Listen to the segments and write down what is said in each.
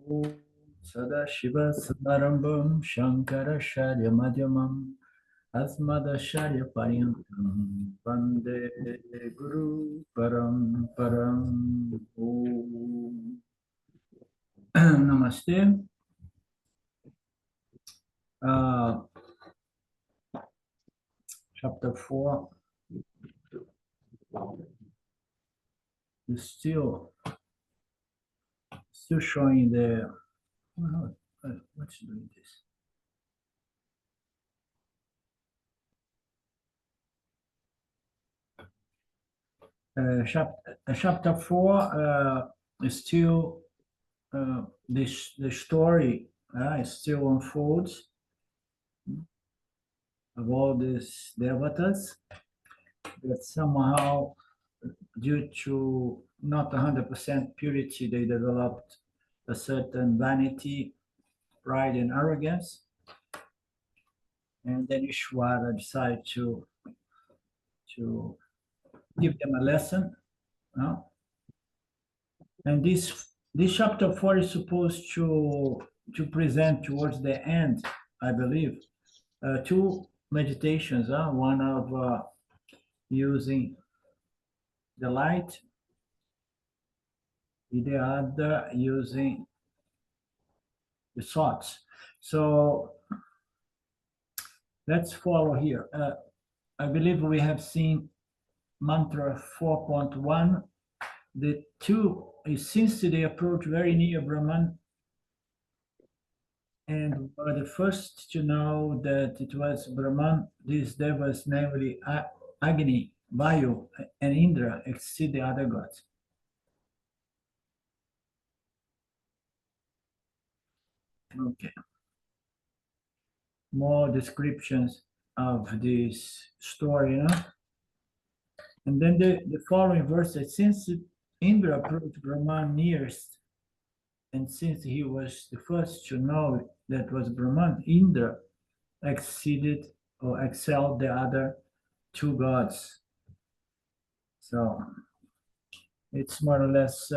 Om Sadashiva Samarambam Shankara Sharya Madhyamam Asmadasharya Paryantam Vande Guru Param Param Om. Namaste. Chapter 4 is still showing the what's doing this? Chapter 4 is still the story still unfolds of all these devatas that somehow, due to not 100% purity, they developed a certain vanity, pride, and arrogance. And then Ishvara decided to give them a lesson. And this chapter 4 is supposed to present towards the end, I believe, two meditations. One of using the light, the other using the thoughts. So let's follow here. I believe we have seen mantra 4.1. The two, since they approach very near Brahman, and were the first to know that it was Brahman, these devas, namely Agni, Vayu, and Indra, exceed the other gods. Okay. More descriptions of this story, And then the following verse says, since Indra approached Brahman nearest, and since he was the first to know that was Brahman, Indra exceeded or excelled the other two gods. So it's more or less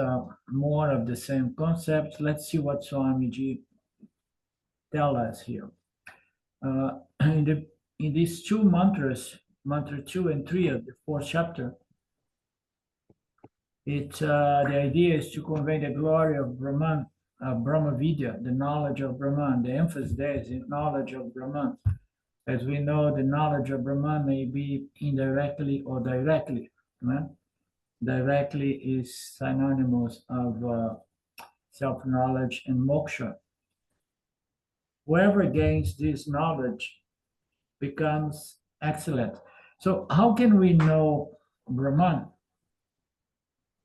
more of the same concept. Let's see what Swamiji tell us here. In these two mantras, mantra 2 and 3 of the 4th chapter, the idea is to convey the glory of Brahman, Brahma Vidya, the knowledge of Brahman. The emphasis there is in knowledge of Brahman. As we know, the knowledge of Brahman may be indirectly or directly. Right? Directly is synonymous of self-knowledge and moksha. Whoever gains this knowledge becomes excellent. So how can we know Brahman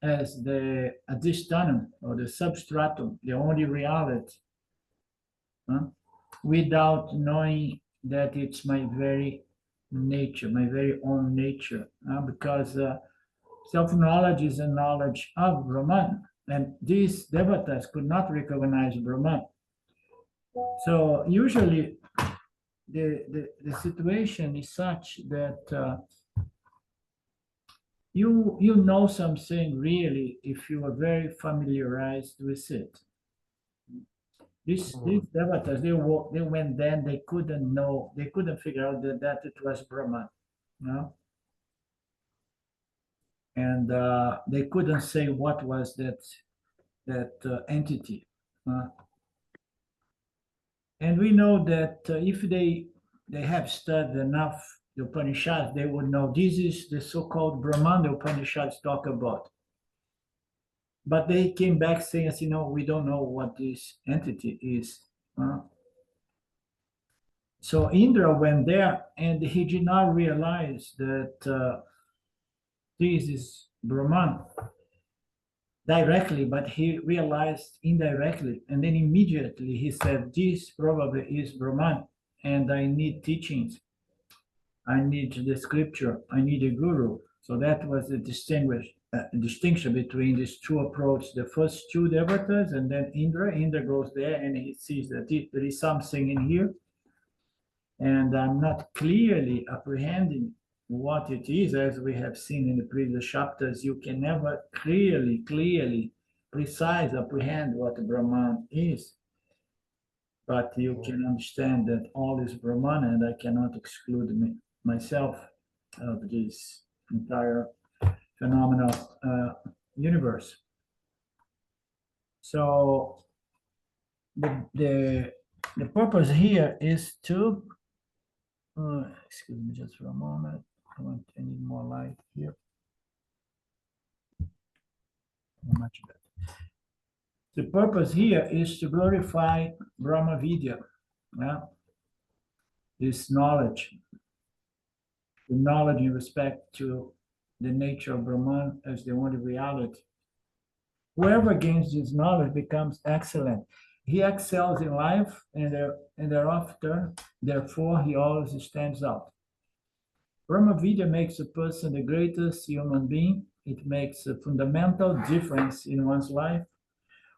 as the adhishtanam or the substratum, the only reality, without knowing that it's my very nature, my very own nature? Because self-knowledge is a knowledge of Brahman, and these devatas could not recognize Brahman. So usually the situation is such that you know something really if you are very familiarized with it. These devatas, they went then, they couldn't figure out that it was Brahman, and they couldn't say what was that entity. And we know that if they have studied enough the Upanishads, they would know this is the so-called Brahman the Upanishads talk about. But they came back saying, we don't know what this entity is. So Indra went there, and he did not realize that this is Brahman directly, but he realized indirectly. And then immediately he said, this probably is Brahman, and I need teachings. I need the scripture. I need a guru. So that was the distinction between these two approaches. The first two devatas, and then Indra. Indra goes there and he sees that there is something in here, and I'm not clearly apprehending what it is. As we have seen in the previous chapters, you can never clearly precise apprehend what Brahman is, but you can understand that all is Brahman, and I cannot exclude myself of this entire phenomenal universe. So the purpose here is to excuse me just for a moment. I need more light here. Much better. The purpose here is to glorify Brahma Vidya, this knowledge, the knowledge in respect to the nature of Brahman as the only reality. Whoever gains this knowledge becomes excellent. He excels in life, and thereafter, therefore, he always stands out. Brahma Vidya makes a person the greatest human being. It makes a fundamental difference in one's life.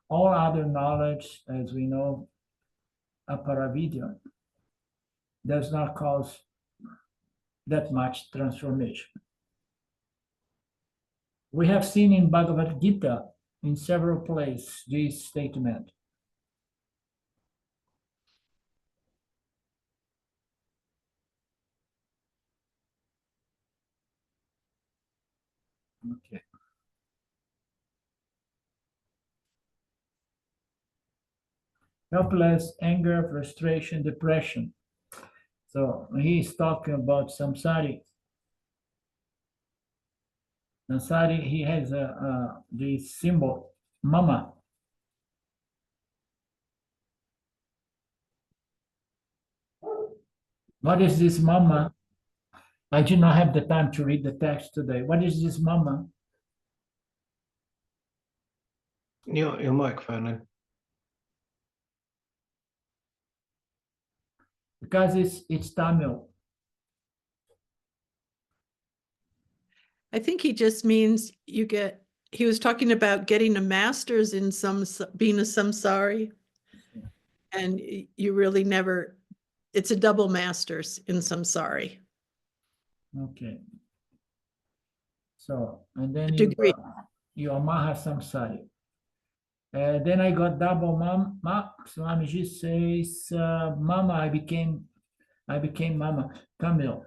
All other knowledge, as we know, aparavidya, does not cause that much transformation. We have seen in Bhagavad Gita in several places this statement. Okay. Helpless, anger, frustration, depression. So he's talking about samsari. Samsari, he has this symbol, mama. What is this mama? I did not have the time to read the text today. What is this mama? Your microphone. Because it's Tamil. I think he just means he was talking about getting a master's in being a samsari. And you really never, it's a double master's in samsari. Okay. So, and then Degree. you are Maha Samsari. Then I got double mama. Swamiji says, mama, I became mama, Tamil.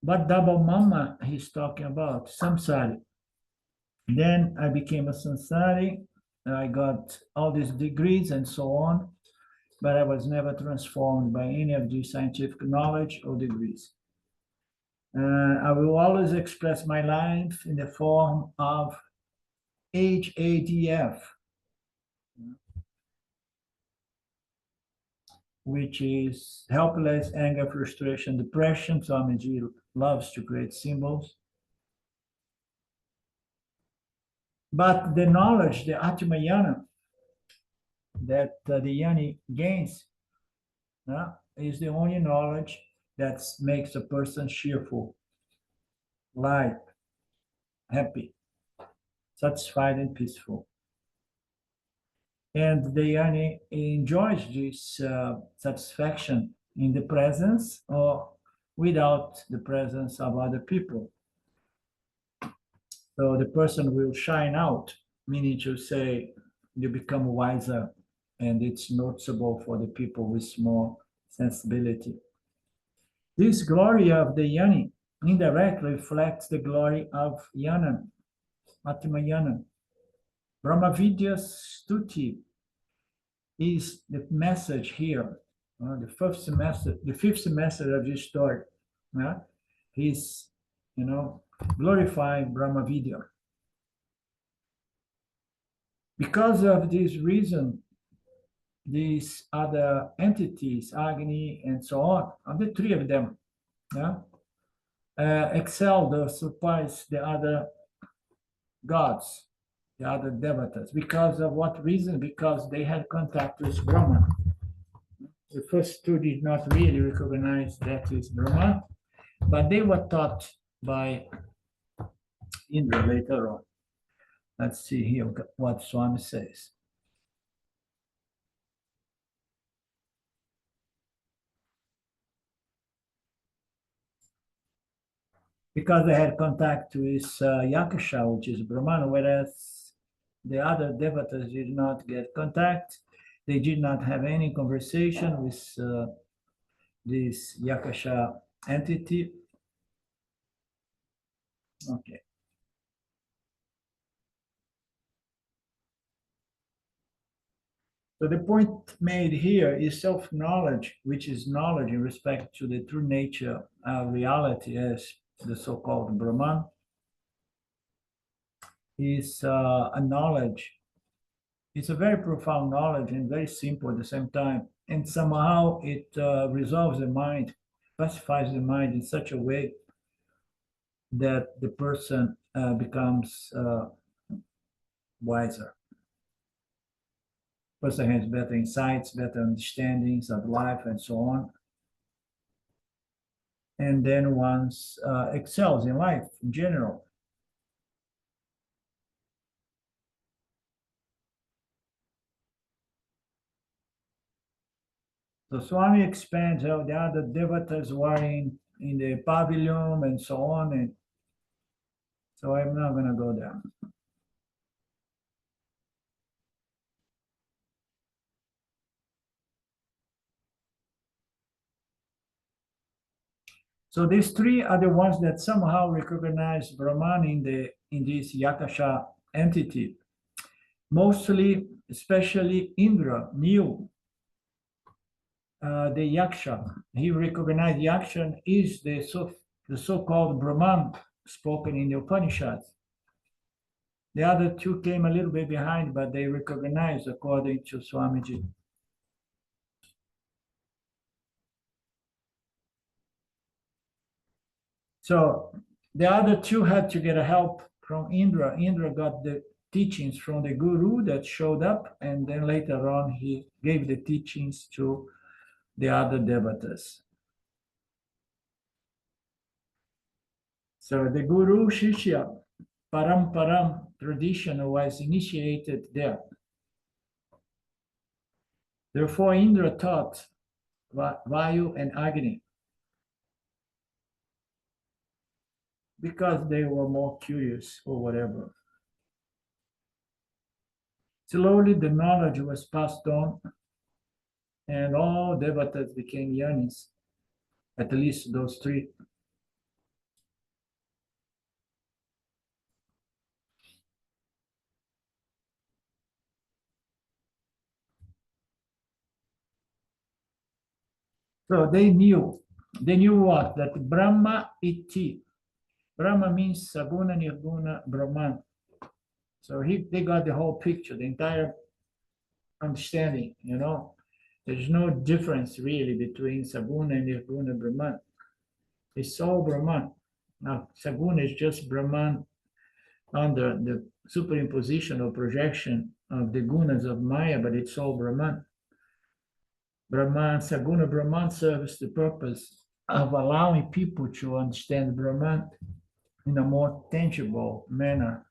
What double mama he's talking about? Samsari. Then I became a samsari. I got all these degrees and so on, but I was never transformed by any of the scientific knowledge or degrees. I will always express my life in the form of HADF, which is helpless, anger, frustration, depression. Swamiji loves to create symbols. But the knowledge, the Atmayana, that the Yani gains is the only knowledge that makes a person cheerful, light, happy, satisfied, and peaceful. And the Yani enjoys this satisfaction in the presence or without the presence of other people. So the person will shine out, meaning to say you become wiser, and it's noticeable for the people with more sensibility. This glory of the Yani indirectly reflects the glory of Yana, Atmayana. Brahmavidya's stuti is the message here, the fifth semester of this story. He's, glorifying Brahmavidya. Because of this reason, these other entities, Agni and so on, the three of them, excelled or surpassed the other gods, the other devatas. Because of what reason? Because they had contact with Brahman. The first two did not really recognize that is Brahman, but they were taught by Indra later on. Let's see here what Swami says. because they had contact with yak.a, which is Brahman, whereas the other devatas did not get contact. They did not have any conversation with this yak.a entity. Okay. So the point made here is self-knowledge, which is knowledge in respect to the true nature of reality as the so-called Brahman, is a knowledge. It's a very profound knowledge and very simple at the same time. And somehow it resolves the mind, pacifies the mind in such a way that the person becomes wiser. Person has better insights, better understandings of life, and so on. And then one excels in life in general. So Swami expands how the other devatas were in the pavilion and so on. And so I'm not going to go there. So these three are the ones that somehow recognize Brahman in this yak.a entity. Mostly, especially Indra knew the yaksha. He recognized yaksha is the so-called Brahman spoken in the Upanishads. The other two came a little bit behind, but they recognized according to Swamiji. So the other two had to get a help from Indra. Indra got the teachings from the guru that showed up, and then later on he gave the teachings to the other devatas. So the guru shishya paramparam tradition was initiated there. Therefore, Indra taught Vayu and Agni because they were more curious or whatever. Slowly, the knowledge was passed on, and all devatas became yanis, at least those three. So they knew what? That Brahma iti. Brahma means Saguna Nirguna Brahman. So they got the whole picture, the entire understanding, you know. There's no difference really between Saguna and Nirguna Brahman. It's all Brahman. Now, Saguna is just Brahman under the superimposition or projection of the gunas of Maya, but it's all Brahman. Brahman, Saguna Brahman serves the purpose of allowing people to understand Brahman in a more tangible manner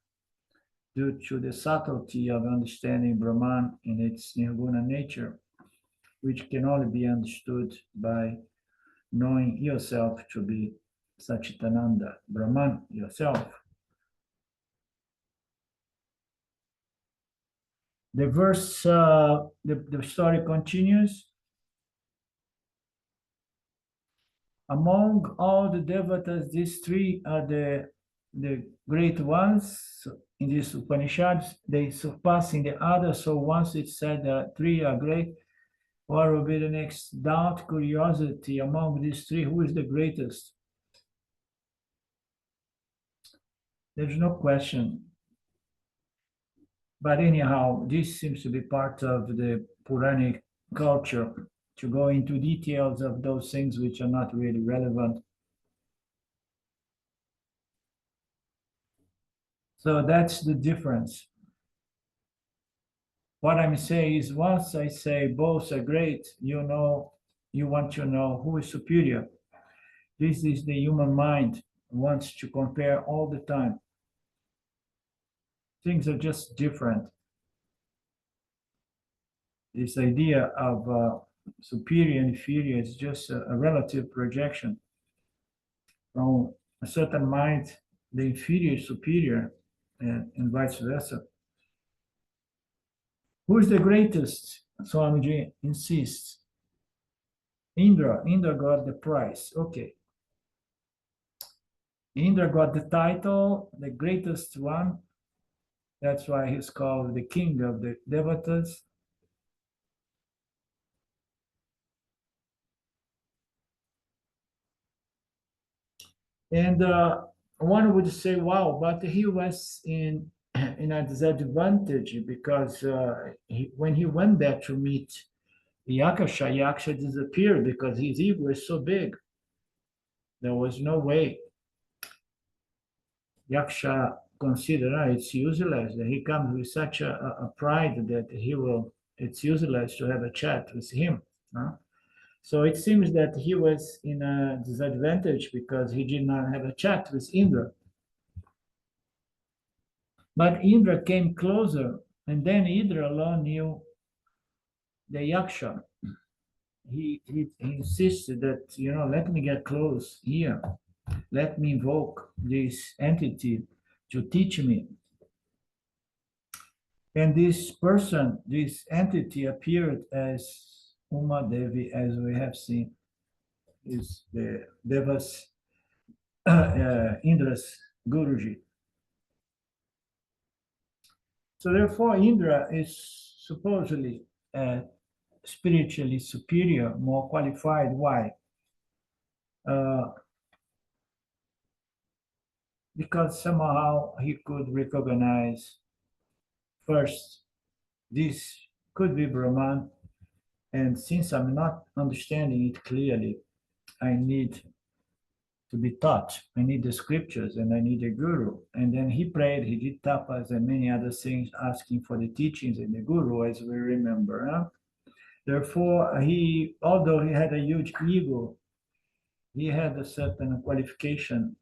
due to the subtlety of understanding Brahman in its nirguna nature, which can only be understood by knowing yourself to be Satchitananda, Brahman yourself. The verse, the story continues. Among all the devatas, these three are the great ones. In these Upanishads, they surpassing the others. So once it's said that three are great, what will be the next doubt, curiosity among these three? Who is the greatest? There's no question. But anyhow, this seems to be part of the Puranic culture to go into details of those things which are not really relevant. So that's the difference. What I'm saying is once I say both are great, you want to know who is superior. This is the human mind wants to compare all the time. Things are just different. This idea of superior and inferior is just a relative projection from a certain mind, the inferior is superior, and vice versa. Who is the greatest? Swamiji insists. Indra got the prize. Okay. Indra got the title, the greatest one. That's why he's called the king of the devatas. And one would say, wow, but he was in a disadvantage because when he went there to meet Yaksha disappeared because his ego is so big. There was no way Yaksha considered it's useless. He comes with such a pride that it's useless to have a chat with him. So it seems that he was in a disadvantage because he did not have a chat with Indra. But Indra came closer, and then Indra alone knew the Yaksha. He insisted that, let me get close here. Let me invoke this entity to teach me. And this person, this entity appeared as Uma Devi, as we have seen, is the Devas, Indra's Guruji. So therefore, Indra is supposedly spiritually superior, more qualified. Why? Because somehow he could recognize first, this could be Brahman, and since I'm not understanding it clearly, I need to be taught. I need the scriptures and I need a guru. And then he prayed, he did tapas and many other things, asking for the teachings and the guru, as we remember. Therefore, although he had a huge ego, he had a certain qualification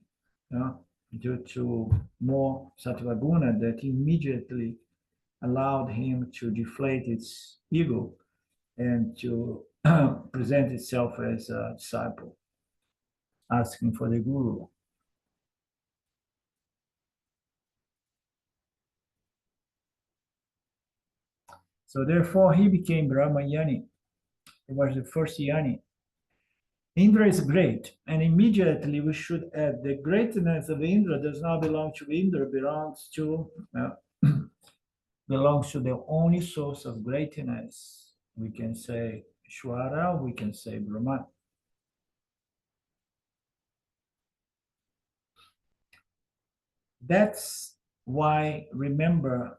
due to more sattva guna that immediately allowed him to deflate its ego and to present itself as a disciple, asking for the guru. So therefore, he became Brahma Yani. He was the first Yani. Indra is great, and immediately we should add the greatness of Indra does not belong to Indra, belongs to the only source of greatness. We can say Ishvara, we can say Brahman. That's why, remember,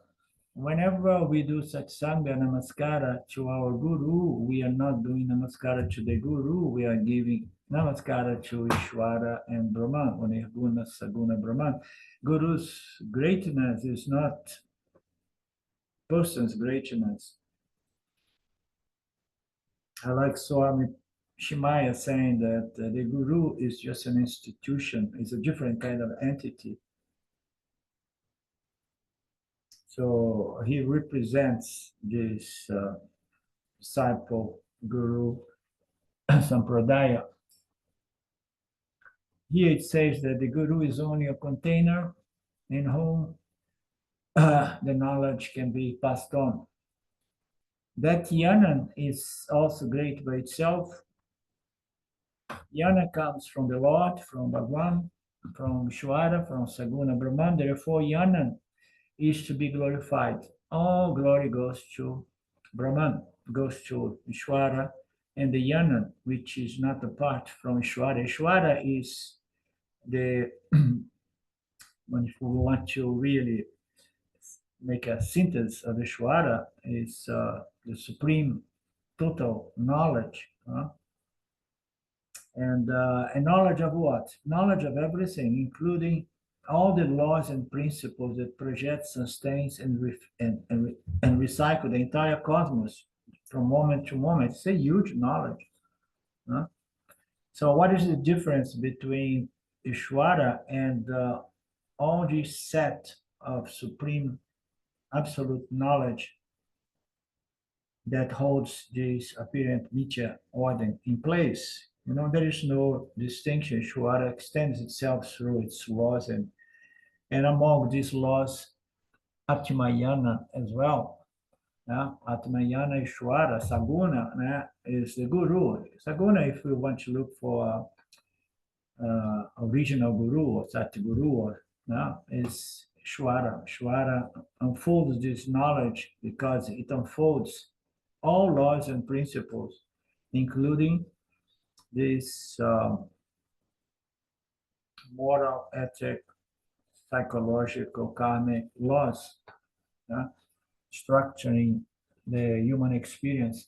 whenever we do satsanga namaskara to our guru, we are not doing namaskara to the guru, we are giving namaskara to Ishvara and Brahman, or Nirguna Saguna Brahman. Guru's greatness is not person's greatness. I like Swami Shimaya saying that the guru is just an institution, it's a different kind of entity. So he represents this disciple guru sampradaya. Here it says that the guru is only a container in whom the knowledge can be passed on. That yana is also great by itself. Yana comes from the Lord, from Bhagavan, from Ishvara, from Saguna Brahman. Therefore, yana is to be glorified. All glory goes to Brahman, goes to Ishvara, and the yana, which is not apart from Ishvara. Ishvara is the, when we want to really make a synthesis of Ishvara, is the supreme total knowledge. And knowledge of what? Knowledge of everything, including all the laws and principles that project, sustains, and recycle the entire cosmos from moment to moment. It's a huge knowledge. So what is the difference between Ishvara and all this set of supreme absolute knowledge that holds this apparent mithya order in place? You know, there is no distinction. Ishvara extends itself through its laws, and among these laws, Atmayana as well. Atmayana Ishvara, Saguna is the Guru. Saguna, if we want to look for original Guru or Satguru, is Ishvara. Ishvara unfolds this knowledge because it unfolds all laws and principles, including this moral, ethic, psychological, karmic laws, structuring the human experience,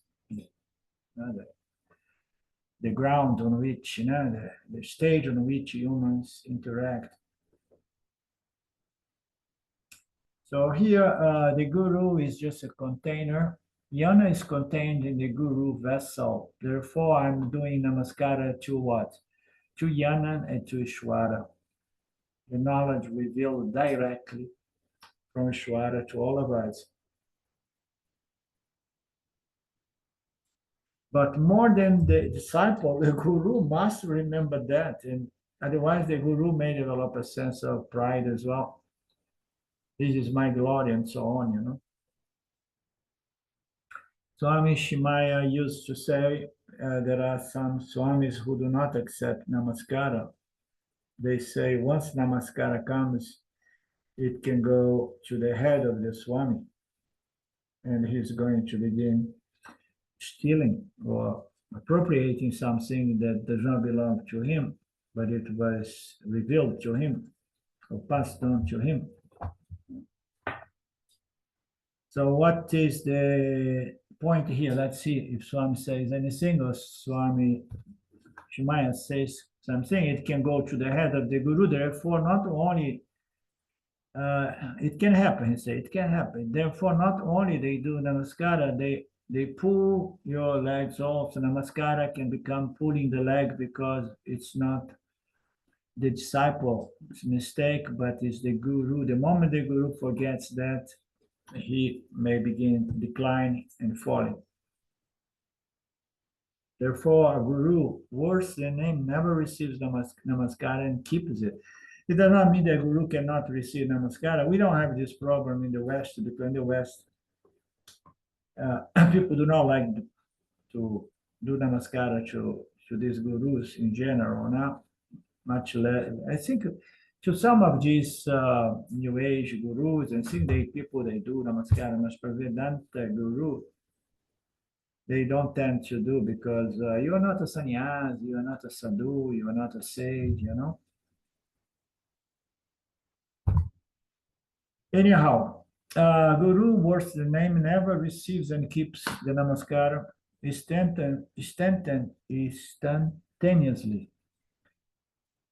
the ground on which, the stage on which humans interact. So here, the Guru is just a container. Yana is contained in the Guru vessel. Therefore, I'm doing Namaskara to what? To Yana and to Ishvara. The knowledge revealed directly from Ishvara to all of us. But more than the disciple, the Guru must remember that, and otherwise the Guru may develop a sense of pride as well. This is my glory and so on, you know. Swami Shimaya used to say there are some Swamis who do not accept Namaskara. They say once Namaskara comes, it can go to the head of the Swami, and he's going to begin stealing or appropriating something that does not belong to him, but it was revealed to him or passed on to him. So what is the point here? Let's see if Swami says anything or Swami Shimaya says something. It can go to the head of the Guru. Therefore, not only it can happen, he said, it can happen. Therefore, not only they do Namaskara, they pull your legs off. So Namaskara can become pulling the leg because it's not the disciple's mistake, but it's the Guru. The moment the Guru forgets that, he may begin declining and falling. Therefore, a Guru, worse than name, never receives Namaskara and keeps it. It does not mean that Guru cannot receive Namaskara. We don't have this problem in the West, because in the West, people do not like to do Namaskara to these Gurus in general, not much less. I think to some of these New Age Gurus, and think they people, they do Namaskara, mas Vedanta Guru, they don't tend to do, because you are not a sannyas, you are not a sadhu, you are not a sage, you know. Anyhow, Guru, worth the name, never receives and keeps the Namaskara instantaneously.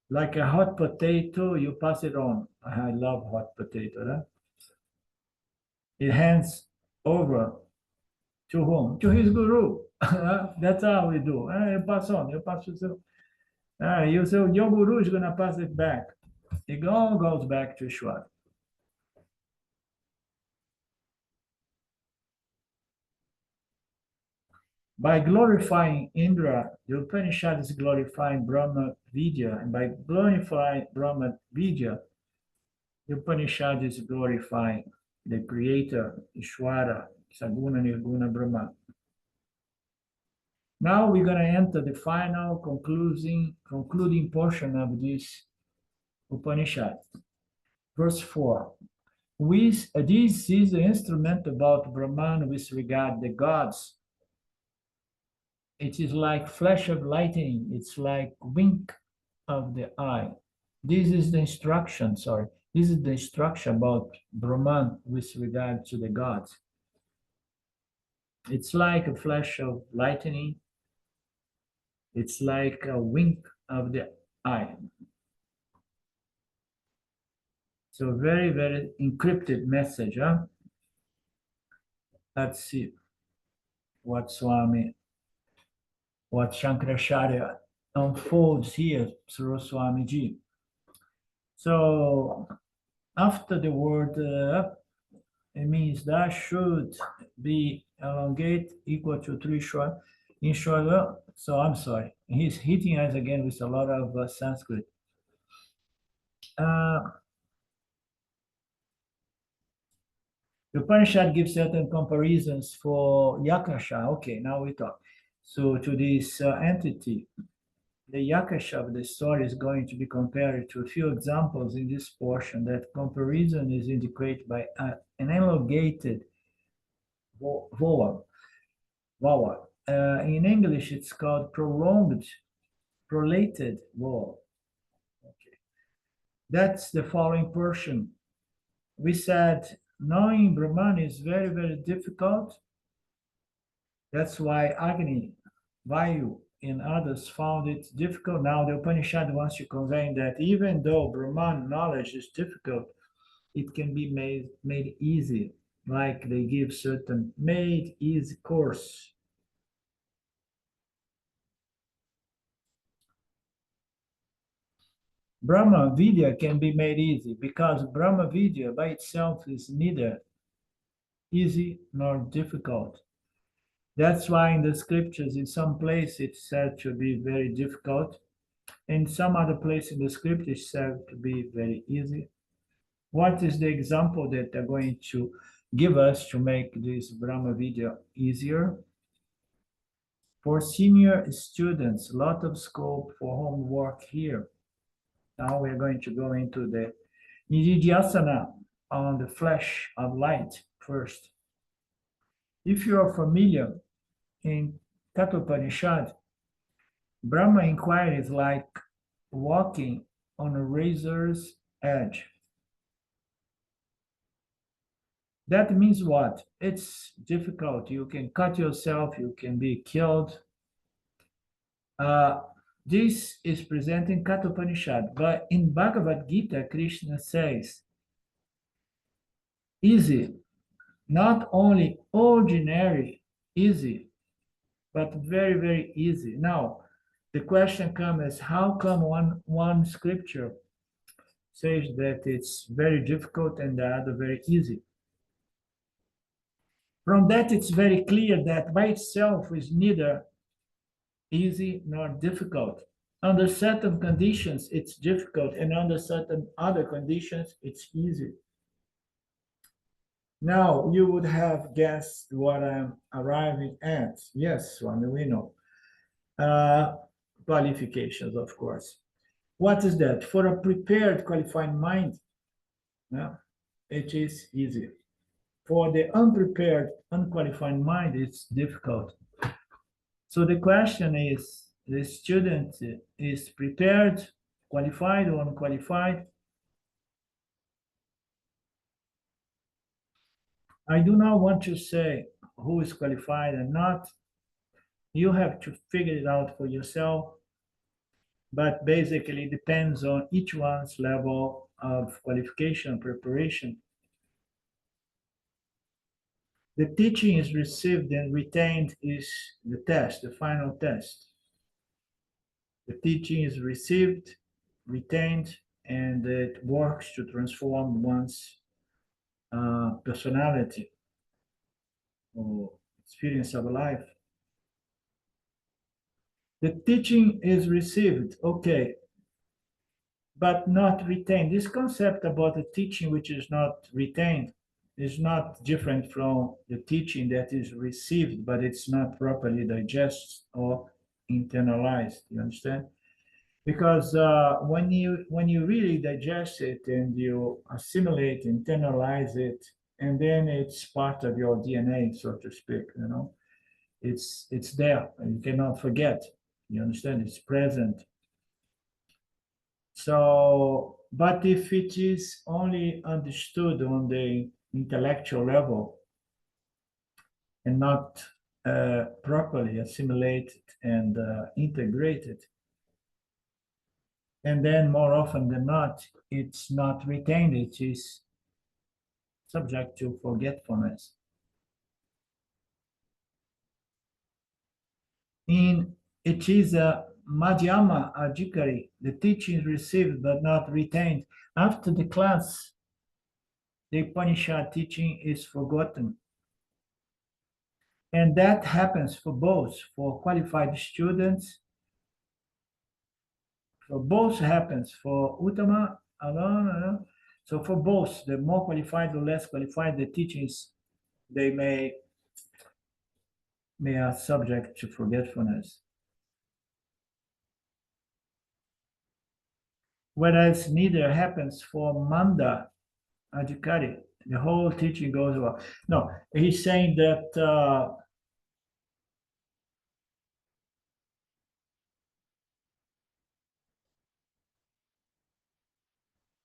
Like a hot potato, you pass it on. I love hot potato. Huh? It hands over to whom? To his Guru. That's how we do. You pass on, you pass it on. You say, your Guru is going to pass it back. It all goes back to Ishvara. By glorifying Indra, the Upanishad is glorifying Brahma Vidya, and by glorifying Brahma Vidya, the Upanishad is glorifying the Creator, Ishvara, Saguna Nirguna Brahma. Now we're going to enter the final concluding portion of this Upanishad. Verse 4. This is the instrument about Brahman with regard to the gods. It is like flash of lightning. It's like wink of the eye. This is the instruction, This is the instruction about Brahman with regard to the gods. It's like a flash of lightning. It's like a wink of the eye. So very, very encrypted message, huh? Let's see what Shankaracharya unfolds here through Swamiji. So after the word it means that should be elongate equal to 3 short. In short, well, so I'm sorry. He's hitting us again with a lot of Sanskrit. The Upanishad gives certain comparisons for yakasha. Okay, now we talk. So to this entity, the yakasha of the story is going to be compared to a few examples in this portion. That comparison is indicated by an elongated vowel. In English, it's called prolonged, prolated vowel. Okay. That's the following portion. We said knowing Brahman is very, very difficult. That's why Agni, Vayu, and others found it difficult. Now the Upanishad wants to convey that even though Brahman knowledge is difficult, it can be made easy, like they give certain made easy course. Brahma Vidya can be made easy because Brahma Vidya by itself is neither easy nor difficult. That's why in the scriptures, in some place it's said to be very difficult. In some other place in the script, it's said to be very easy. What is the example that they're going to give us to make this Brahma Vidya easier? For senior students, a lot of scope for homework here. Now we're going to go into the Nididhyasana on the flash of light first. If you are familiar in Kenopanishad, Brahma inquiry is like walking on a razor's edge. That means what? It's difficult. You can cut yourself, you can be killed. This is present in Kenopanishad, but in Bhagavad Gita, Krishna says, easy, not only ordinary easy, but very, very easy. Now, the question comes, how come one scripture says that it's very difficult and the other very easy? From that, it's very clear that by itself is neither easy nor difficult. Under certain conditions, it's difficult, and under certain other conditions, it's easy. Now, you would have guessed what I'm arriving at. Yes, Swami, we know. Qualifications, of course. What is that? For a prepared, qualified mind, it is easy. For the unprepared, unqualified mind, it's difficult. So the question is, the student is prepared, qualified or unqualified? I do not want to say who is qualified and not. You have to figure it out for yourself. But basically, it depends on each one's level of qualification, preparation. The teaching is received and retained is the test, the final test. The teaching is received, retained, and it works to transform one's personality or experience of life. The teaching is received, okay, but not retained. This concept about the teaching which is not retained is not different from the teaching that is received, but it's not properly digested or internalized. You understand? Because when you really digest it and you assimilate, internalize it, and then it's part of your DNA, so to speak. You know, it's there, and you cannot forget. You understand? It's present. So, but if it is only understood on the intellectual level and not properly assimilated and integrated, and then more often than not, it's not retained, it is subject to forgetfulness. It is a madhyama adhikari, the teaching is received but not retained. After the class, the Upanishad teaching is forgotten. And that happens for both, for qualified students. For both happens for uttama, alone. So for both, the more qualified or less qualified the teachings, they may are subject to forgetfulness. Whereas neither happens for manda adhikari. The whole teaching goes well. No, he's saying that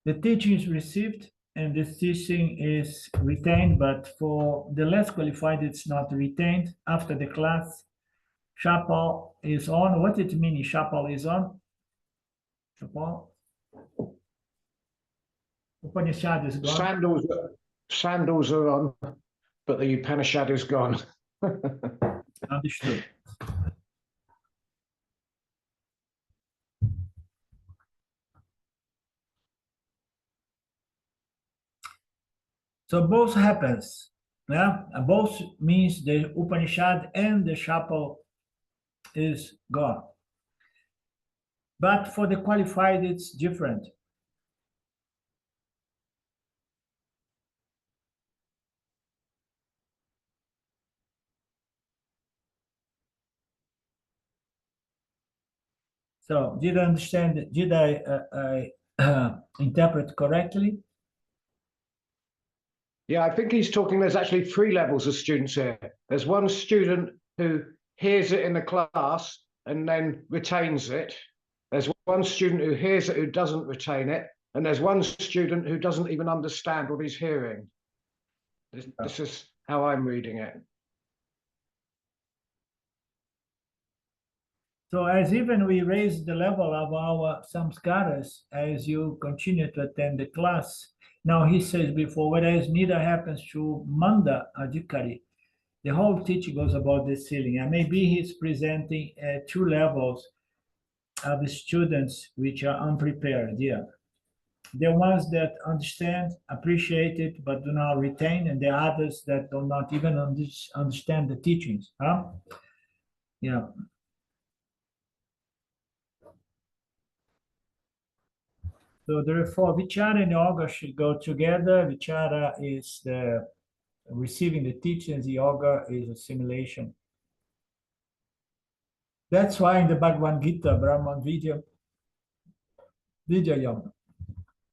the teaching is received and this teaching is retained, but for the less qualified, it's not retained. After the class, Shapal is on. What it means Shapal is on? Shapal? Upanishad is gone. Sandals are on, but the Upanishad is gone. Understood. So both happens. Yeah, both means the Upanishad and the Shapal is gone. But for the qualified, it's different. So did I understand? Did I interpret correctly? Yeah, I think he's talking, there's actually 3 levels of students here. There's one student who hears it in the class and then retains it. There's one student who hears it who doesn't retain it. And there's one student who doesn't even understand what he's hearing. This is how I'm reading it. So as even we raise the level of our samskaras as you continue to attend the class. Now he says before, whereas neither happens to manda adhikari. The whole teaching goes about the ceiling, and maybe he's presenting 2 levels of the students which are unprepared. Yeah, the ones that understand, appreciate it, but do not retain, and the others that do not even understand the teachings. Huh? Yeah. So therefore, vichara and yoga should go together. Vichara is the receiving the teachings. Yoga is assimilation. That's why in the Bhagavad Gita, Brahman Vijayam,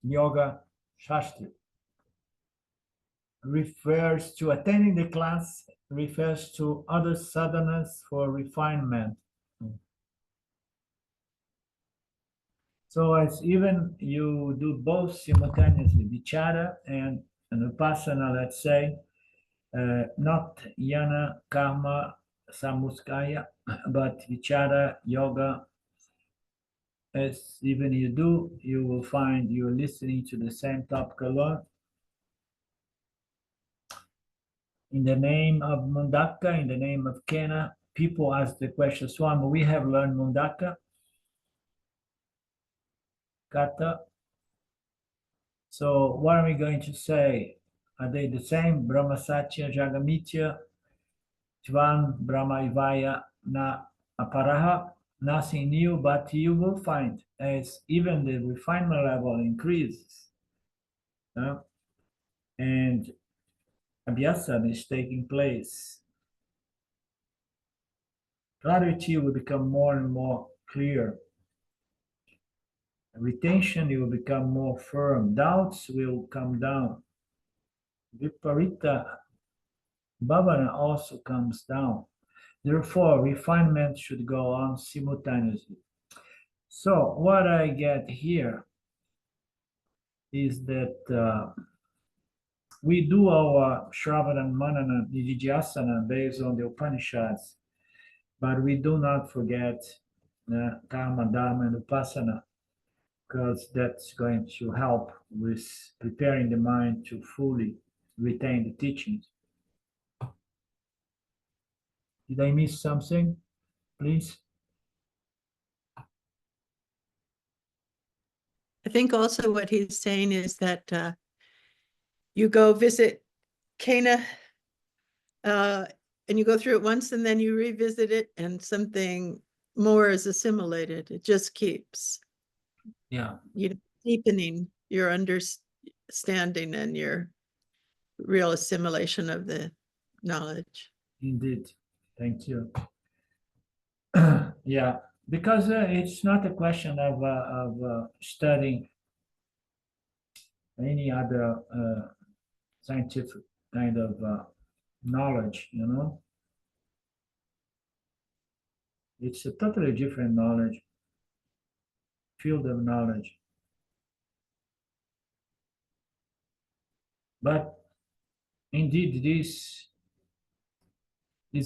Yoga Shastri refers to attending the class, refers to other sadhanas for refinement. So as even you do both simultaneously, vichara and upasana, let's say, not yana, karma, samuskaya, but vichara, yoga, as even you do, you will find you're listening to the same topic alone. In the name of Mundaka, in the name of Kena, people ask the question, Swami, we have learned Mundaka, Kata. So what are we going to say? Are they the same? Brahma Satya, Jagamitya, Tvan, Brahma Ivaya, Na Aparaha, nothing new, but you will find as even the refinement level increases, and abhyasa is taking place, clarity will become more and more clear. Retention will become more firm. Doubts will come down. Viparita bhavana also comes down. Therefore, refinement should go on simultaneously. So what I get here is that we do our Shravana, Manana, Nididhyasana based on the Upanishads, but we do not forget Karma, Dharma, and Upasana, because that's going to help with preparing the mind to fully retain the teachings. Did I miss something? Please. I think also what he's saying is that you go visit Kena and you go through it once and then you revisit it and something more is assimilated. It just keeps, Yeah, deepening your understanding and your real assimilation of the knowledge. indeed. Thank you. Yeah, because it's not a question of studying any other scientific kind of knowledge, you know. It's a totally different knowledge, field of knowledge. But indeed, this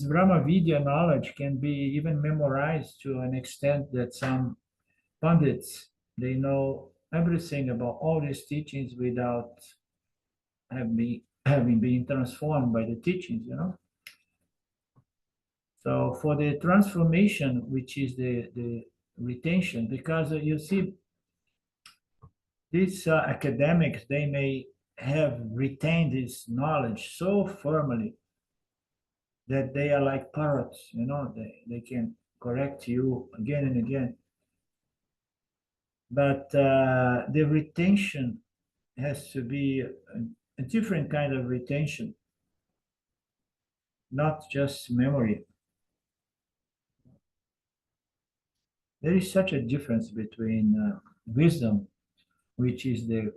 Brahma Vidya knowledge can be even memorized to an extent that some pundits, they know everything about all these teachings without having been transformed by the teachings, you know. So for the transformation, which is the retention, because you see, these academics, they may have retained this knowledge so firmly that they are like parrots, you know, they can correct you again and again. But the retention has to be a different kind of retention, not just memory. There is such a difference between wisdom, which is the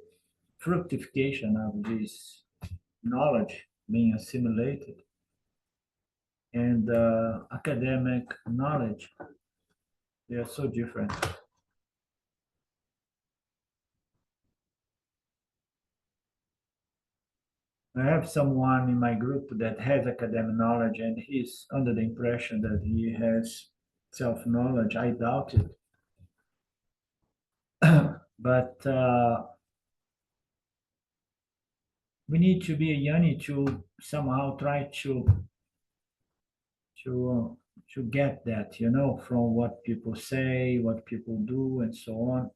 fructification of this knowledge being assimilated, and academic knowledge. They are so different. I have someone in my group that has academic knowledge and he's under the impression that he has self-knowledge. I doubt it. But we need to be a yoni to somehow try to to get that, you know, from what people say, what people do, and so on.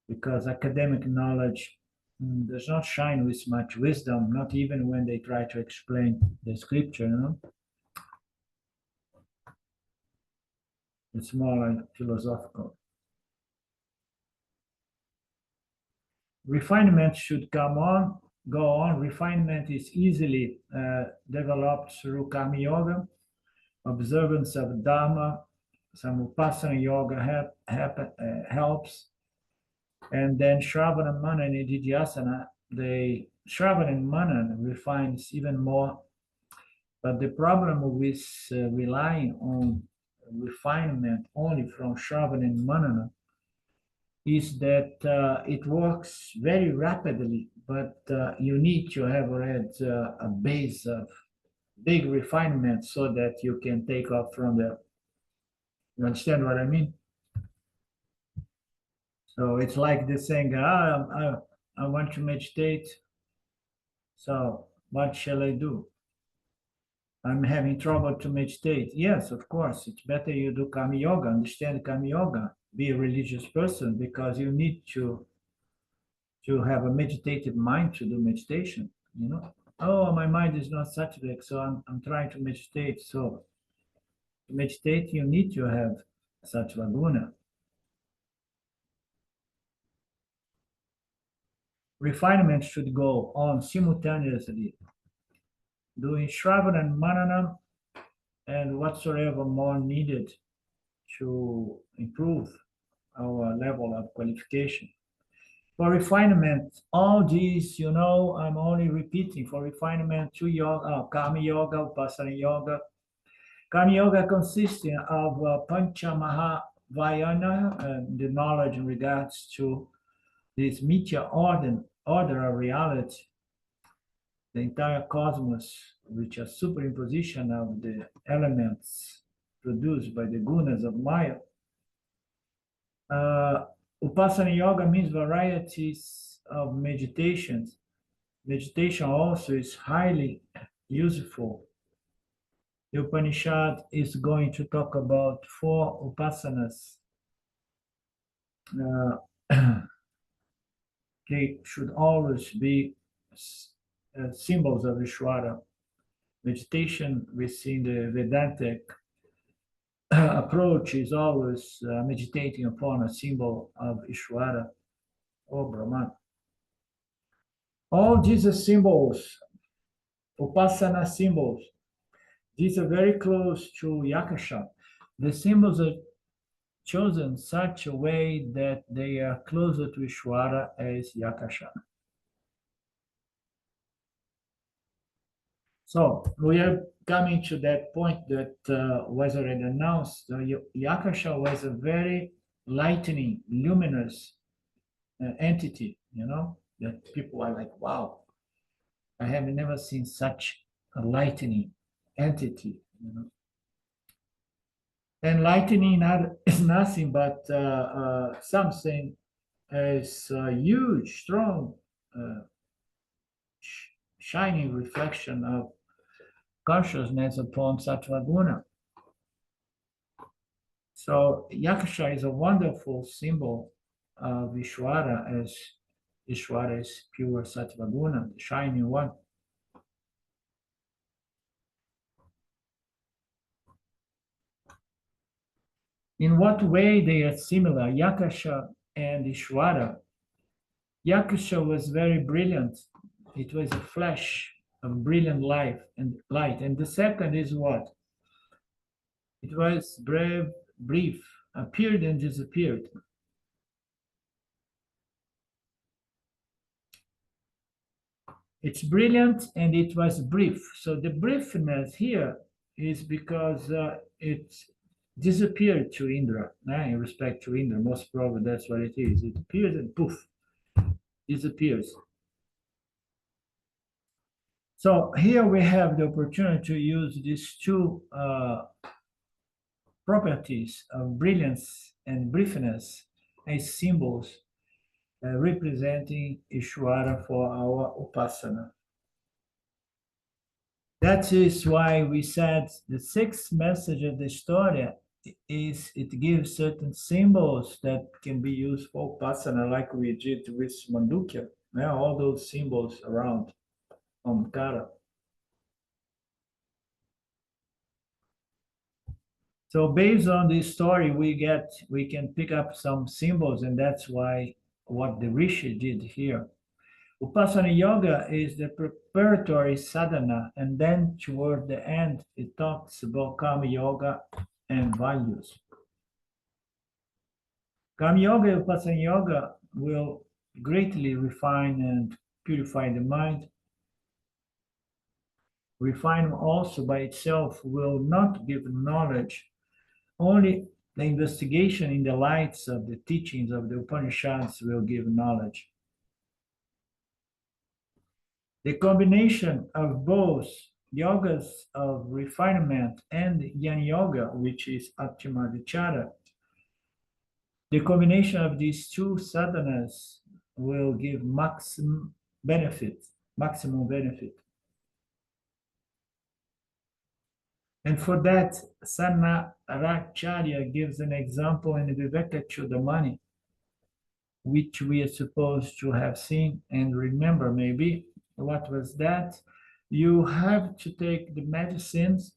Because academic knowledge does not shine with much wisdom, not even when they try to explain the scripture, you know. It's more like philosophical. Refinement should go on. Refinement is easily developed through karma yoga, observance of dharma, some upasana yoga helps, and then Shravana, Mana, and Nididhyasana. Shravana and Mana refines even more. But the problem with relying on refinement only from Shravana and Manana is that it works very rapidly, but you need to have already a base of big refinement so that you can take off from there. You understand what I mean? So it's like this saying, I want to meditate, so what shall I do? I'm having trouble to meditate. Yes, of course, it's better you do karma yoga, understand karma yoga, be a religious person, because you need to have a meditative mind to do meditation, you know. Oh, my mind is not sattvic, so I'm trying to meditate. So to meditate, you need to have sattva guna. Refinement should go on simultaneously, doing Shravana and Manana and whatsoever more needed to improve our level of qualification. For refinement, all these, you know, I'm only repeating. For refinement, two yoga, karma yoga, upasana yoga. Karma yoga consisting of pancha mahavayana, the knowledge in regards to this mithya order of reality, the entire cosmos, which is superimposition of the elements produced by the gunas of Maya. Upasana yoga means varieties of meditations. Meditation also is highly useful. The Upanishad is going to talk about 4 upasanas. They should always be symbols of Ishvara. meditation within the Vedantic approach is always meditating upon a symbol of Ishvara or Brahman. All these symbols, upasana symbols, these are very close to yakasha. The symbols are chosen such a way that they are closer to Ishvara as yakasha. So we are coming to that point that was already announced. Yakasha was a very lightning, luminous entity, that people are like, wow, I have never seen such a lightning entity, And lightning is nothing but something as huge, strong, shining reflection of consciousness upon Sattva Guna. So Yakasha is a wonderful symbol of Ishvara, as Ishvara is pure Sattva Guna, the shining one. In what way they are similar, Yakasha and Ishvara? Yakasha was very brilliant. It was a flash of brilliant light. And the second is what? It was brief, appeared and disappeared. It's brilliant and it was brief. So the briefness here is because it disappeared to Indra, in respect to Indra. Most probably that's what it is. It appears and poof, disappears. So here we have the opportunity to use these two properties of brilliance and briefness as symbols representing Ishvara for our upasana. That is why we said the sixth message of the story is it gives certain symbols that can be used for upasana, like we did with Mandukya, all those symbols around Omkara. So based on this story, we can pick up some symbols, and that's why what the Rishi did here. Upasana yoga is the preparatory sadhana, and then toward the end, it talks about karma yoga and values. Karma yoga and upasana yoga will greatly refine and purify the mind. Refine also by itself will not give knowledge. Only the investigation in the lights of the teachings of the Upanishads will give knowledge. The combination of both yogas of refinement and Jnana Yoga, which is Atma Vichara, the combination of these two sadhanas will give maximum benefit. And for that, Sanaracharya gives an example in Vivekachudamani, which we are supposed to have seen and remember maybe. What was that? You have to take the medicines.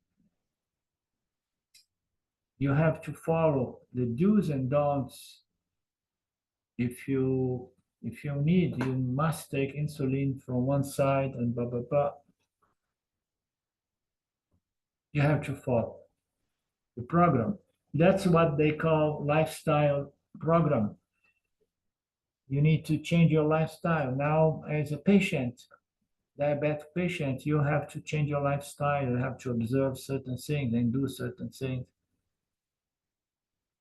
You have to follow the do's and don'ts. If you need, you must take insulin from one side and blah, blah, blah. You have to follow the program. That's what they call lifestyle program. You need to change your lifestyle. Now, as a patient, diabetic patient, you have to change your lifestyle. You have to observe certain things and do certain things.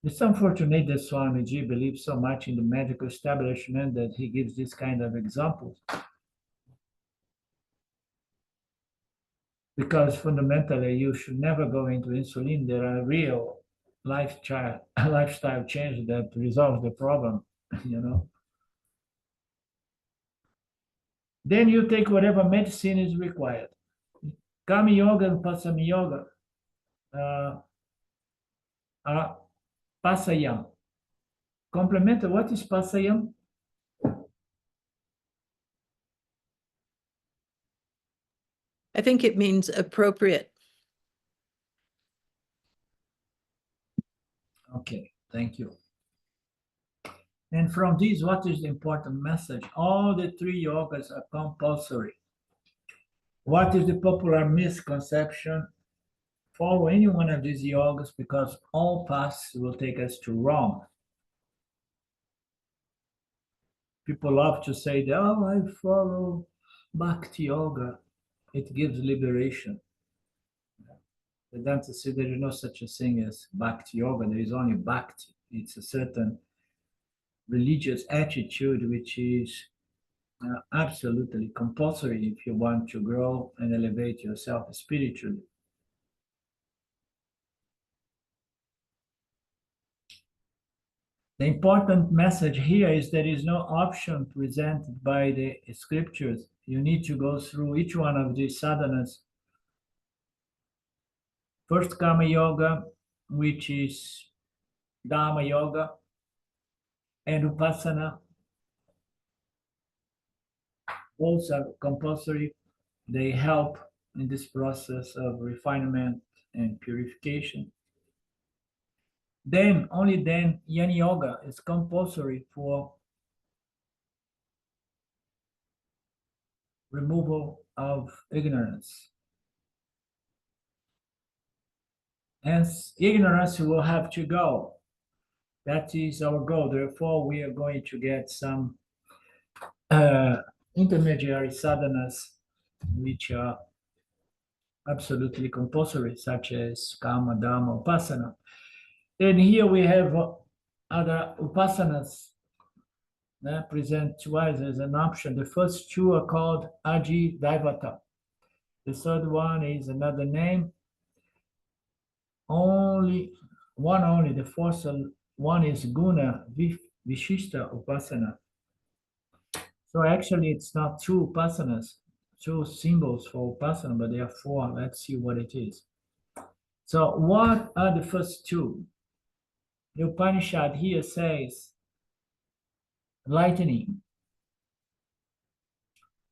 It's unfortunate that Swamiji believes so much in the medical establishment that he gives this kind of examples. Because fundamentally, you should never go into insulin. There are real lifestyle changes that resolve the problem, Then you take whatever medicine is required. Karma yoga and pasama yoga are pasayam. Complement, what is pasayam? I think it means appropriate. Okay, thank you. And from this, what is the important message? All the three yogas are compulsory. What is the popular misconception? Follow any one of these yogas because all paths will take us to Rome. People love to say that, oh, I follow Bhakti Yoga. It gives liberation. Vedanta says there is no such a thing as Bhakti Yoga. There is only Bhakti. It's a certain religious attitude which is absolutely compulsory if you want to grow and elevate yourself spiritually. The important message here is there is no option presented by the scriptures. You need to go through each one of these sadhanas. First, Karma Yoga, which is Dharma Yoga, and Upasana. Both are compulsory. They help in this process of refinement and purification. Then, only then, Jnana Yoga is compulsory for removal of ignorance. Hence, ignorance will have to go. That is our goal. Therefore, we are going to get some intermediary sadhanas which are absolutely compulsory, such as Kama, Dharma, Upasana. And here we have other Upasanas present to us as an option. The first two are called Aji Daivata. The third one is another name. Only, the fourth one is Guna Vishishta Upasana. So actually it's not two upasanas, two symbols for upasana, but there are four. Let's see what it is. So what are the first two? The Upanishad here says lightning.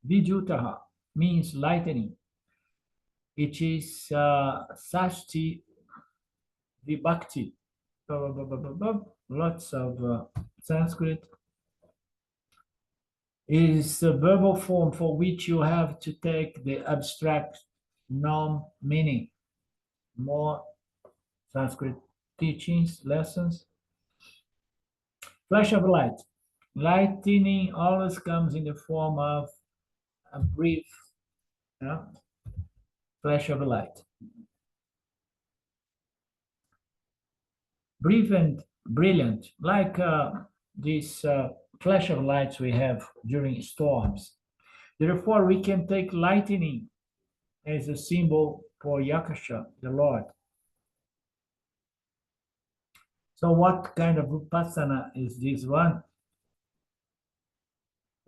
Vidyutaha means lightning. It is Sashti Vibhakti. Lots of Sanskrit. It is a verbal form for which you have to take the abstract norm meaning. More Sanskrit teachings, lessons. Flash of light. Lightning always comes in the form of a brief flash of light. Brief and brilliant, like these flash of lights we have during storms. Therefore, we can take lightning as a symbol for Yakasha, the Lord. So what kind of upasana is this one?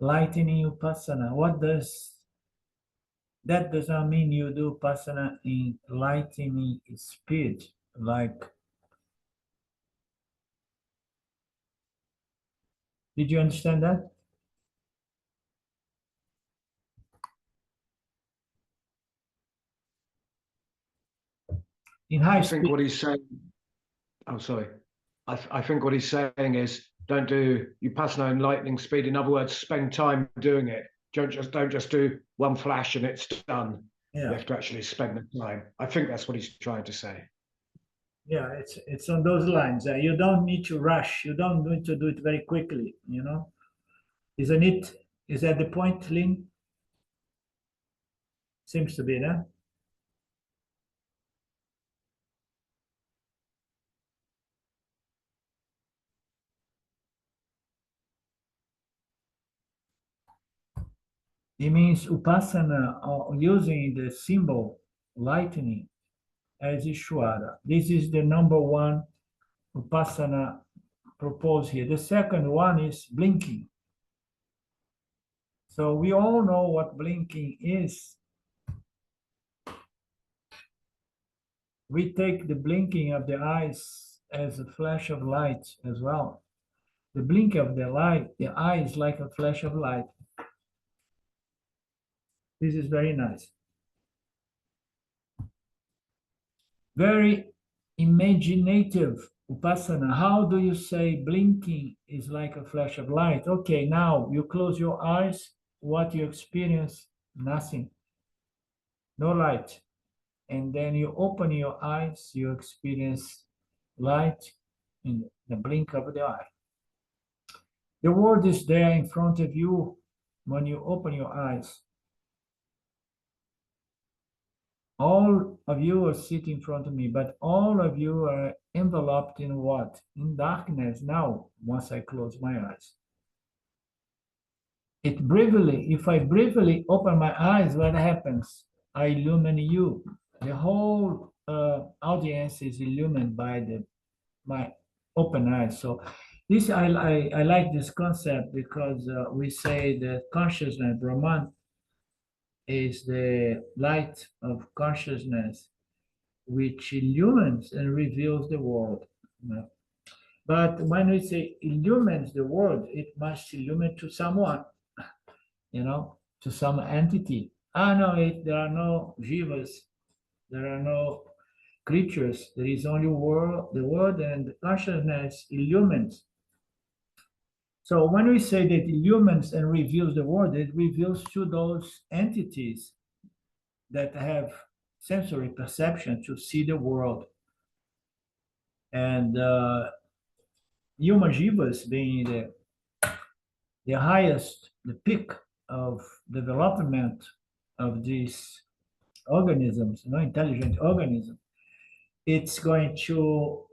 Lightning upasana. What does that does not mean you do upasana in lightning speed, like. Did you understand that? In high speed. I think what he's saying. Oh, sorry. I think what he's saying is don't do Vipassana in lightning speed. In other words, spend time doing it. Don't just do one flash and it's done. Yeah. You have to actually spend the time. I think that's what he's trying to say. Yeah, it's on those lines. You don't need to rush. You don't need to do it very quickly, Isn't it? Is that the point, Lynn? Seems to be, no? It means upasana, using the symbol lightning as Ishwara. This is the number one upasana proposed here. The second one is blinking. So we all know what blinking is. We take the blinking of the eyes as a flash of light as well. The blink of the eye is like a flash of light. This is very nice. Very imaginative upasana. How do you say blinking is like a flash of light? Okay, now you close your eyes, what you experience? Nothing, no light. And then you open your eyes, you experience light in the blink of the eye. The world is there in front of you when you open your eyes. All of you are sitting in front of me, but all of you are enveloped in what? In darkness now, once I close my eyes. If I briefly open my eyes, what happens? I illumine you. The whole audience is illumined by my open eyes. So this I like this concept because we say that consciousness, Brahman, is the light of consciousness which illumines and reveals the world. But when we say illumines the world, it must illumine to someone, to some entity. No, there are no jivas, there are no creatures, there is only the world, and the consciousness illumines. So when we say that illumines and reveals the world, it reveals to those entities that have sensory perception to see the world. And human jivas being the highest, the peak of development of these organisms, intelligent organisms, it's going to,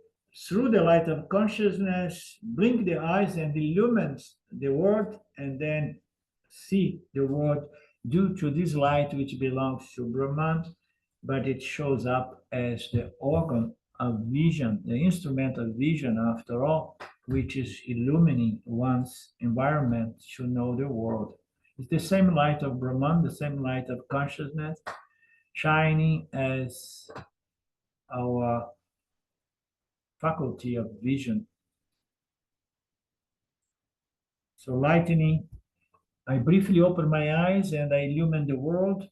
through the light of consciousness, blink the eyes and illumines the world, and then see the world due to this light which belongs to Brahman, but it shows up as the organ of vision, the instrument of vision after all, which is illumining one's environment to know the world. It's the same light of Brahman, the same light of consciousness, shining as our faculty of vision. So lightening, I briefly open my eyes and I illumine the world.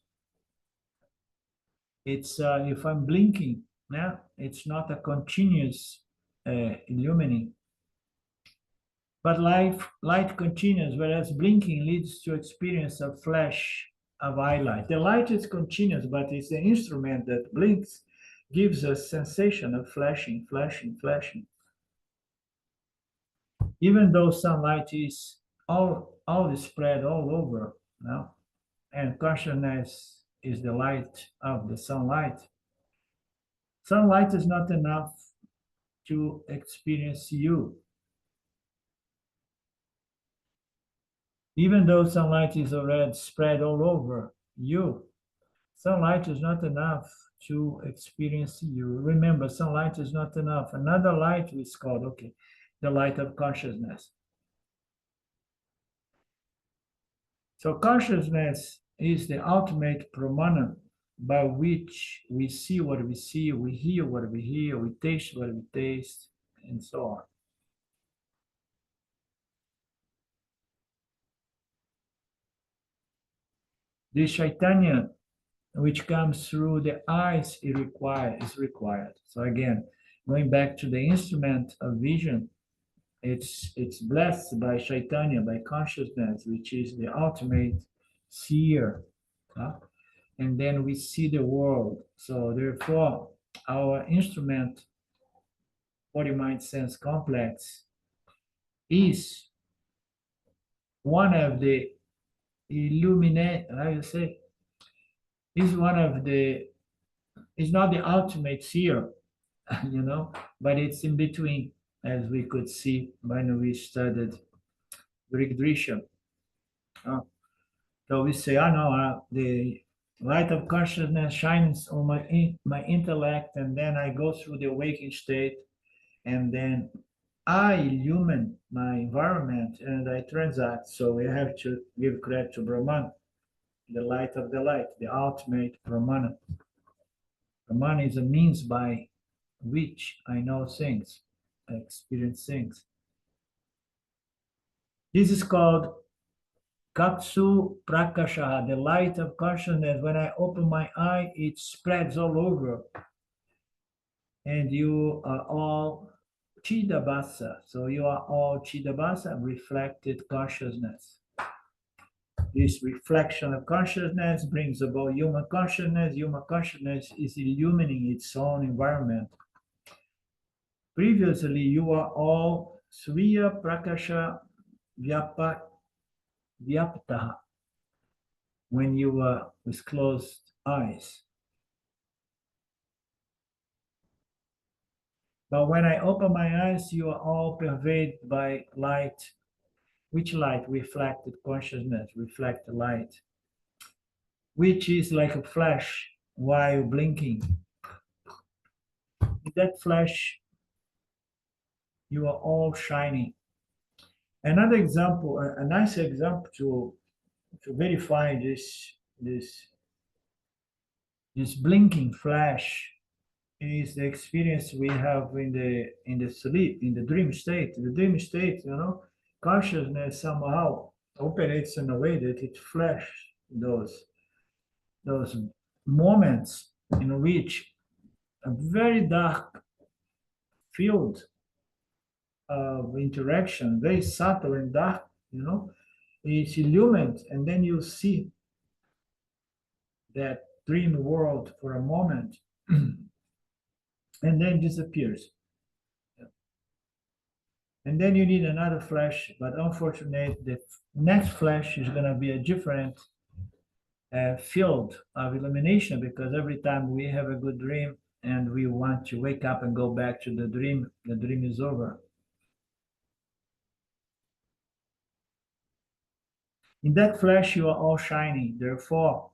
It's if I'm blinking, it's not a continuous illumining. But light continues, whereas blinking leads to experience of flash of highlight. The light is continuous, but it's the instrument that blinks, gives a sensation of flashing, flashing, flashing. Even though sunlight is all spread all over, and consciousness is the light of the sunlight. Sunlight is not enough to experience you. Even though sunlight is already spread all over you, sunlight is not enough to experience you. Remember, sunlight is not enough. Another light is called, the light of consciousness. So consciousness is the ultimate pramana by which we see what we see, we hear what we hear, we taste what we taste, and so on. This Chaitanya, which comes through the eyes, is required. So again, going back to the instrument of vision, it's blessed by Chaitanya, by consciousness, which is the ultimate seer. And then we see the world. So therefore, our instrument, body, mind, sense complex, is one of the is not the ultimate seer, but it's in between, as we could see when we studied Greek Drisha. So we say, the light of consciousness shines on my intellect, and then I go through the awakened state, and then I illumine my environment and I transact. So we have to give credit to Brahman, the light of the light, the ultimate Brahmana. Brahman is a means by which I know things, I experience things. This is called Katsu Prakasha, the light of consciousness. When I open my eye, it spreads all over. and you are all Chidabhasa. So you are all Chidabhasa, reflected consciousness. This reflection of consciousness brings about human consciousness. Human consciousness is illumining its own environment. Previously, you are all Sriya Prakasha Vyaptaha, when you were with closed eyes. But when I open my eyes, you are all pervaded by light. Which light? Reflected consciousness, reflected light, which is like a flash while blinking. In that flash, you are all shining. Another example, a nice example to verify this blinking flash is the experience we have in the sleep, in the dream state. The dream state, consciousness somehow operates in a way that it flashes those moments in which a very dark field of interaction, very subtle and dark, is illumined, and then you see that dream world for a moment, and then disappears. And then you need another flash, but unfortunately, the next flash is going to be a different field of illumination, because every time we have a good dream and we want to wake up and go back to the dream is over. In that flash, you are all shining. Therefore,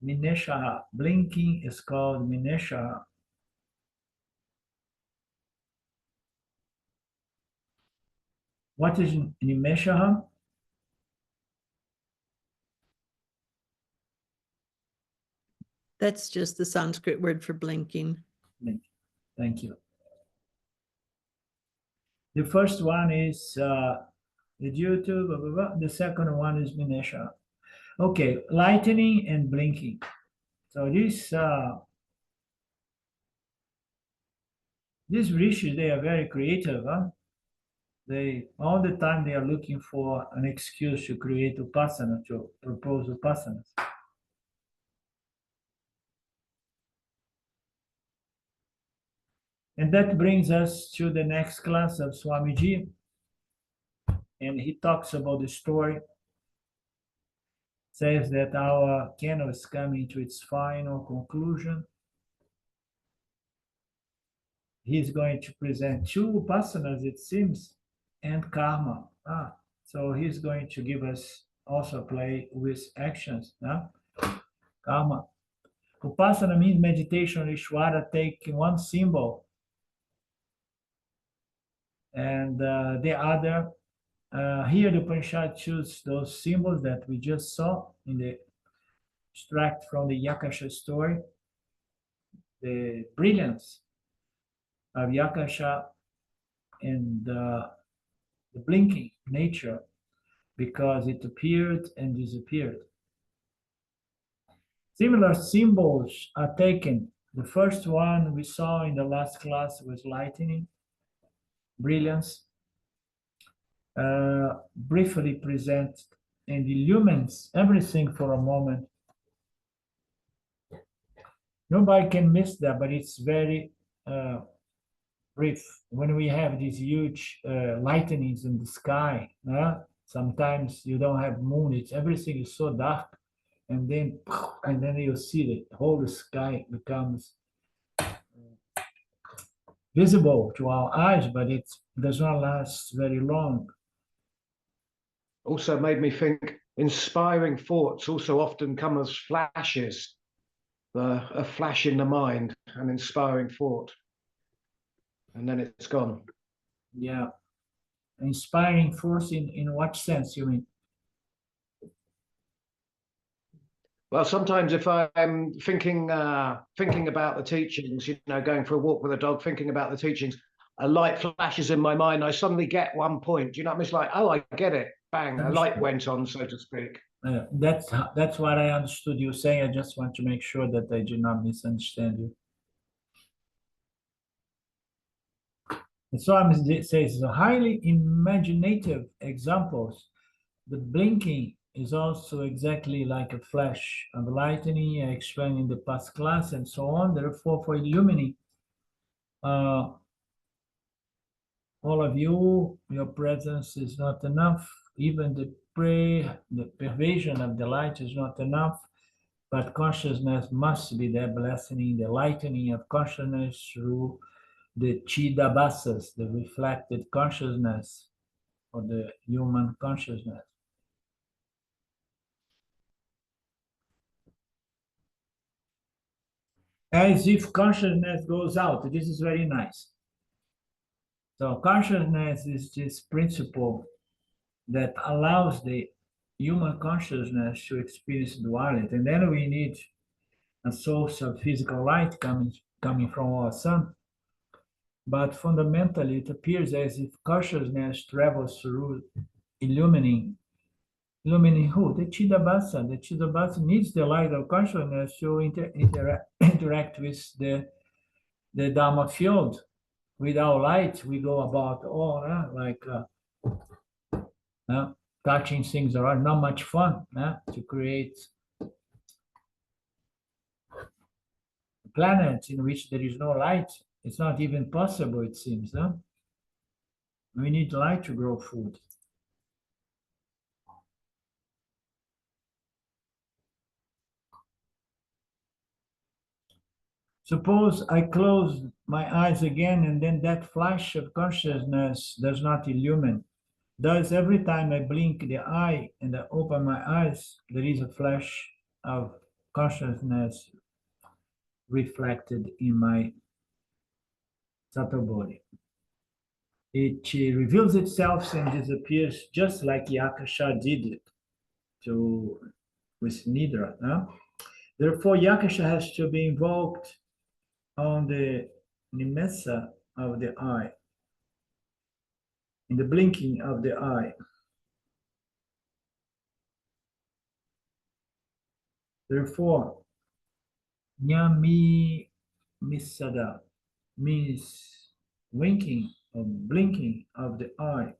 Mineshaha, blinking is called Mineshaha. What is Nimeshaha? That's just the Sanskrit word for blinking. Thank you. The first one is the Jyotu, blah, blah, blah. The second one is Minesha. Okay, lightening and blinking. So these rishis, they are very creative. They all the time they are looking for an excuse to create upasana, to propose upasanas. And that brings us to the next class of Swamiji. And he talks about the story. Says that our keno is coming to its final conclusion. He's going to present two upasanas, it seems, and karma. So he's going to give us also play with actions. Karma. Upasana means meditation, Ishvara, taking one symbol and the other. Here the Upanishad chooses those symbols that we just saw in the extract from the Yakasha story. The brilliance of Yakasha and the blinking nature, because it appeared and disappeared. Similar symbols are taken. The first one we saw in the last class was lightning, brilliance, briefly presents and illumines everything for a moment. Nobody can miss that, but it's very brief. When we have these huge lightnings in the sky, sometimes you don't have moon, everything is so dark, and then you see the whole sky becomes visible to our eyes, but it does not last very long. Also made me think inspiring thoughts also often come as flashes, a flash in the mind, an inspiring thought, and then it's gone. Yeah. Inspiring force in what sense you mean? Well, sometimes if I'm thinking about the teachings, going for a walk with a dog, thinking about the teachings, a light flashes in my mind. I suddenly get one point. It's like, oh, I get it. Bang, a light went on, so to speak. That's what I understood you saying. I just want to make sure that I did not misunderstand you. And Swami says, highly imaginative examples. The blinking is also exactly like a flash of lightning. I explained in the past class and so on. Therefore, for illumining all of you, your presence is not enough. Even the pervasion of the light is not enough. But consciousness must be there, blessing the lightening of consciousness through the chidabhasas, the reflected consciousness or the human consciousness. As if consciousness goes out. This is very nice. So consciousness is this principle that allows the human consciousness to experience duality. And then we need a source of physical light coming from our sun. But fundamentally, it appears as if consciousness travels through illumining who? The Chidabhasa. The Chidabhasa needs the light of consciousness to interact with the Dharma field. Without light, we go about touching things around. Not much fun to create planets in which there is no light. It's not even possible, it seems. We need light to grow food. Suppose I close my eyes again and then that flash of consciousness does not illumine. Thus, every time I blink the eye and I open my eyes, there is a flash of consciousness reflected in my subtle body. It reveals itself and disappears just like yak.a did it with Nidra. Therefore, yak.a has to be invoked on the nime.a of the eye, in the blinking of the eye. Therefore, nyami.a means winking or blinking of the eye.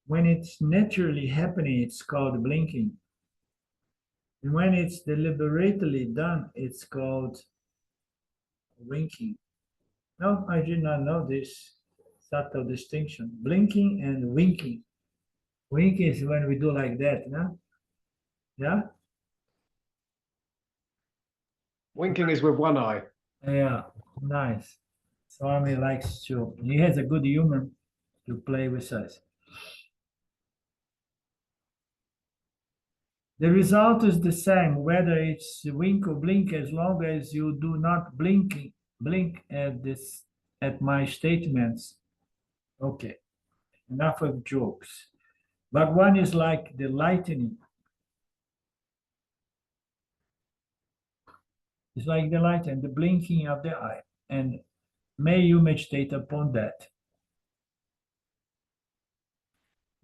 When it's naturally happening, it's called blinking. And when it's deliberately done, it's called winking. No, I did not know this subtle distinction. Blinking and winking. Winking is when we do like that, no? Yeah? Winking is with one eye. Yeah, nice. Swami likes to, he has a good humor to play with us. The result is the same, whether it's wink or blink, as long as you do not blink at my statements. Okay, enough of jokes. Bhagavan is like the lightning. It's like the light and the blinking of the eye. And may you meditate upon that.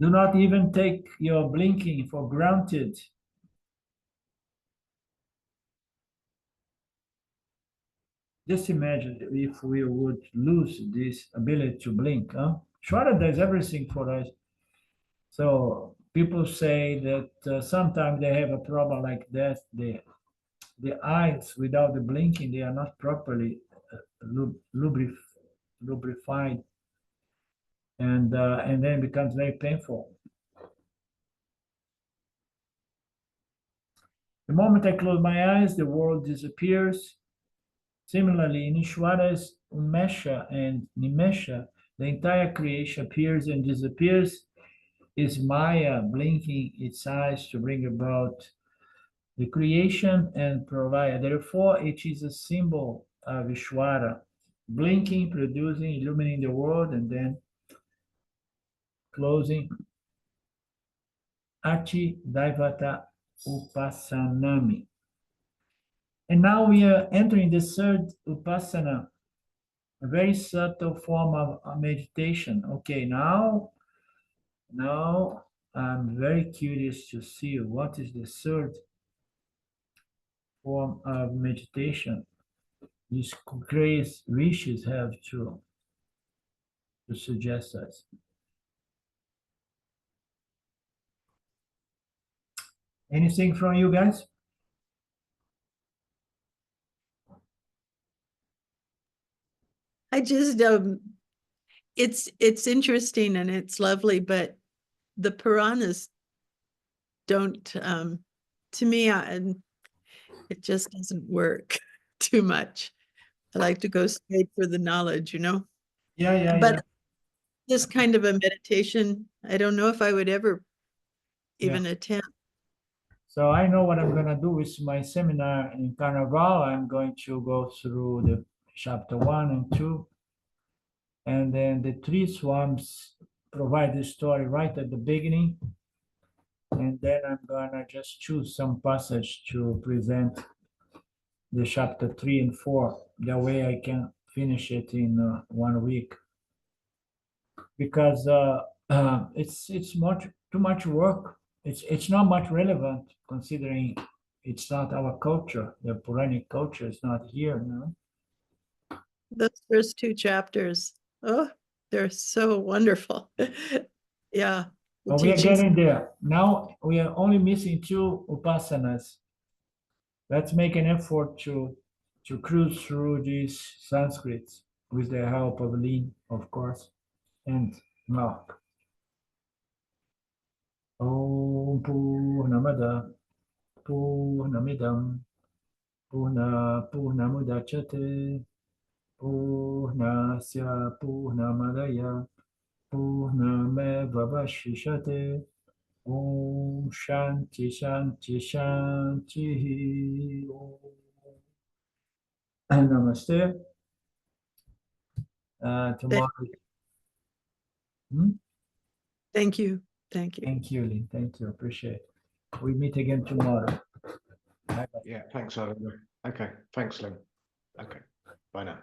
Do not even take your blinking for granted. Just imagine if we would lose this ability to blink. Shwara does everything for us. So people say that sometimes they have a problem like that. The eyes without the blinking, they are not properly lubrified, and then it becomes very painful. The moment I close my eyes, the world disappears. Similarly, in Ishwara's unme.a and nime.a, the entire creation appears and disappears. Is Maya blinking its eyes to bring about the creation and provide? Therefore, it is a symbol of Ishwara, blinking, producing, illuminating the world, and then closing. Ati Daivata Upasanami. And now we are entering the third Upasana, a very subtle form of meditation. Okay, now I'm very curious to see what is the third form of meditation these great rishis have to to suggest us. Anything from you guys? I just it's interesting and it's lovely, but the Puranas don't to me it just doesn't work too much. I like to go straight for the knowledge, Yeah. But this kind of a meditation, I don't know if I would ever even attempt. So I know what I'm gonna do with my seminar in Carnival. I'm going to go through the chapter 1 and 2, and then the three swamps provide the story right at the beginning, and then I'm gonna just choose some passage to present the chapter 3 and 4. That way I can finish it in 1 week, because it's much too much work. It's not much relevant considering it's not our culture. The Puranic culture is not here, no. Those first 2 chapters, oh, they're so wonderful. Yeah. the But we are teachings. getting there. Now we are only missing 2 upasanas. Let's make an effort to cruise through these Sanskrits with the help of Lin, of course, and Mark. Om Purnamada Purnamidam Purnamudachyate Purnasya Purnamadaya Purnamevavashishate. Om Shanti Shanti Shanti. Namaste. Tomorrow. Thank you. Thank you. Thank you, Lynn. Thank you. Appreciate it. We meet again tomorrow. Bye-bye. Yeah, thanks, Oliver. Okay, thanks, Lynn. Okay, bye now.